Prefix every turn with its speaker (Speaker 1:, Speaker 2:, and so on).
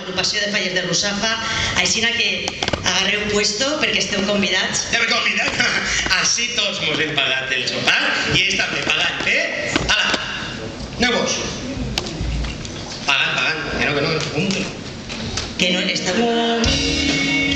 Speaker 1: l'agrupació de Fallers de Russafa, així que agarreu puesto perquè esteu convidats.
Speaker 2: Ja m'he convidat? Així tots mos hem pagat el sopar i ells també pagant, eh? Hala, aneu-vos. Pagant, que no, un.
Speaker 1: Que no, està...